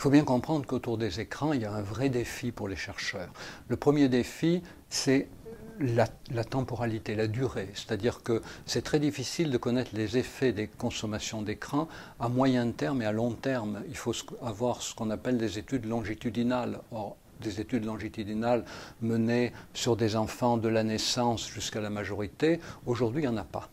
faut bien comprendre qu'autour des écrans, il y a un vrai défi pour les chercheurs. Le premier défi, c'est la temporalité, la durée. C'est-à-dire que c'est très difficile de connaître les effets des consommations d'écran à moyen terme et à long terme. Il faut avoir ce qu'on appelle des études longitudinales. Or, des études longitudinales menées sur des enfants de la naissance jusqu'à la majorité, aujourd'hui, il n'y en a pas.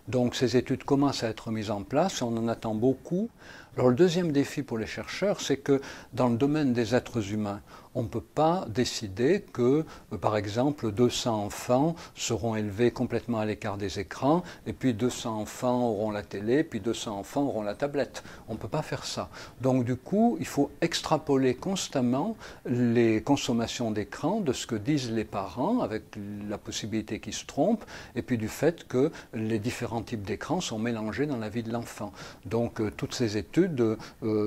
Donc ces études commencent à être mises en place, on en attend beaucoup. Alors le deuxième défi pour les chercheurs, c'est que dans le domaine des êtres humains, on ne peut pas décider que, par exemple, 200 enfants seront élevés complètement à l'écart des écrans, et puis 200 enfants auront la télé, puis 200 enfants auront la tablette. On ne peut pas faire ça. Donc du coup, il faut extrapoler constamment les consommations d'écran de ce que disent les parents, avec la possibilité qu'ils se trompent, et puis du fait que les différents types d'écrans sont mélangés dans la vie de l'enfant. Donc toutes ces études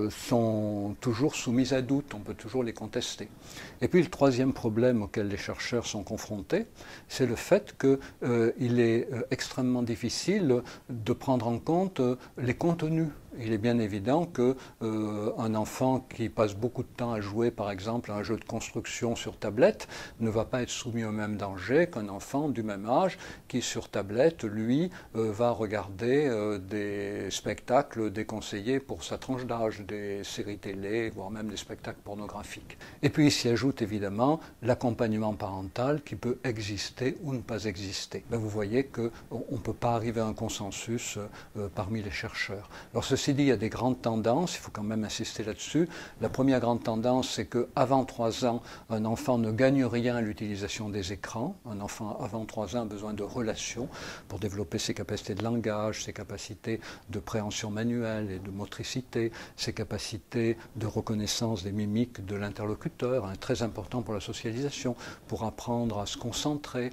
sont toujours soumises à doute, on peut toujours les contester. Et puis le troisième problème auquel les chercheurs sont confrontés, c'est le fait qu'il est extrêmement difficile de prendre en compte les contenus. Il est bien évident qu'un enfant qui passe beaucoup de temps à jouer, par exemple, à un jeu de construction sur tablette, ne va pas être soumis au même danger qu'un enfant du même âge qui, sur tablette, lui, va regarder des spectacles déconseillés pour sa tranche d'âge, des séries télé, voire même des spectacles pornographiques. Et puis, il s'y ajoute évidemment l'accompagnement parental qui peut exister ou ne pas exister. Ben, vous voyez qu'on ne peut pas arriver à un consensus parmi les chercheurs. Alors, ceci dit, il y a des grandes tendances, il faut quand même insister là-dessus. La première grande tendance, c'est qu'avant 3 ans, un enfant ne gagne rien à l'utilisation des écrans. Un enfant avant 3 ans a besoin de relations pour développer ses capacités de langage, ses capacités de préhension manuelle et de motricité, ses capacités de reconnaissance des mimiques de l'interlocuteur, très important pour la socialisation, pour apprendre à se concentrer.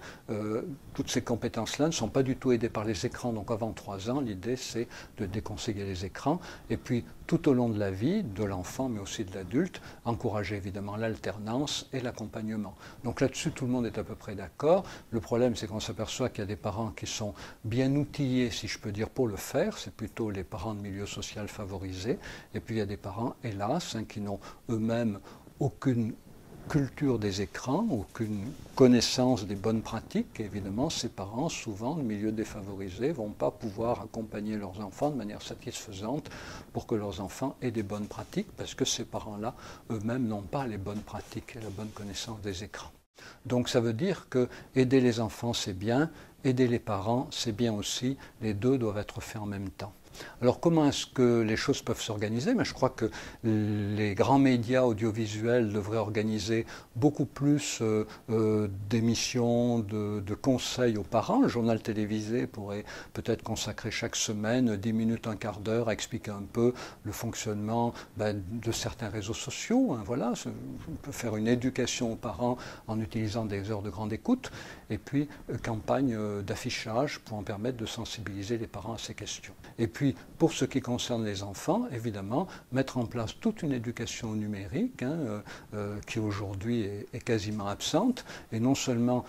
Toutes ces compétences-là ne sont pas du tout aidées par les écrans. Donc avant 3 ans, l'idée, c'est de déconseiller les écrans. Et puis, tout au long de la vie, de l'enfant, mais aussi de l'adulte, encourager évidemment l'alternance et l'accompagnement. Donc là-dessus, tout le monde est à peu près d'accord. Le problème, c'est qu'on s'aperçoit qu'il y a des parents qui sont bien outillés, si je peux dire, pour le faire. C'est plutôt les parents de milieu social favorisés. Et puis, il y a des parents, hélas, qui n'ont eux-mêmes aucune culture des écrans, aucune connaissance des bonnes pratiques. Et évidemment, ces parents, souvent, de milieux défavorisés, ne vont pas pouvoir accompagner leurs enfants de manière satisfaisante pour que leurs enfants aient des bonnes pratiques, parce que ces parents-là, eux-mêmes, n'ont pas les bonnes pratiques et la bonne connaissance des écrans. Donc ça veut dire que aider les enfants, c'est bien, aider les parents, c'est bien aussi. Les deux doivent être faits en même temps. Alors comment est-ce que les choses peuvent s'organiser? Je crois que les grands médias audiovisuels devraient organiser beaucoup plus d'émissions, de conseils aux parents. Le journal télévisé pourrait peut-être consacrer chaque semaine 10 minutes, un quart d'heure à expliquer un peu le fonctionnement de certains réseaux sociaux. Voilà, on peut faire une éducation aux parents en utilisant des heures de grande écoute et puis campagne d'affichage pour en permettre de sensibiliser les parents à ces questions. Et puis, pour ce qui concerne les enfants, évidemment, mettre en place toute une éducation numérique qui aujourd'hui est quasiment absente, et non seulement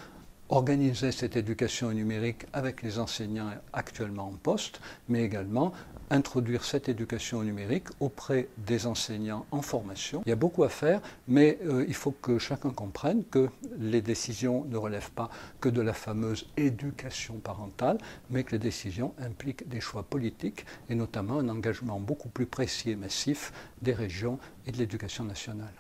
organiser cette éducation numérique avec les enseignants actuellement en poste, mais également introduire cette éducation numérique auprès des enseignants en formation. Il y a beaucoup à faire, mais il faut que chacun comprenne que les décisions ne relèvent pas que de la fameuse éducation parentale, mais que les décisions impliquent des choix politiques et notamment un engagement beaucoup plus précis et massif des régions et de l'éducation nationale.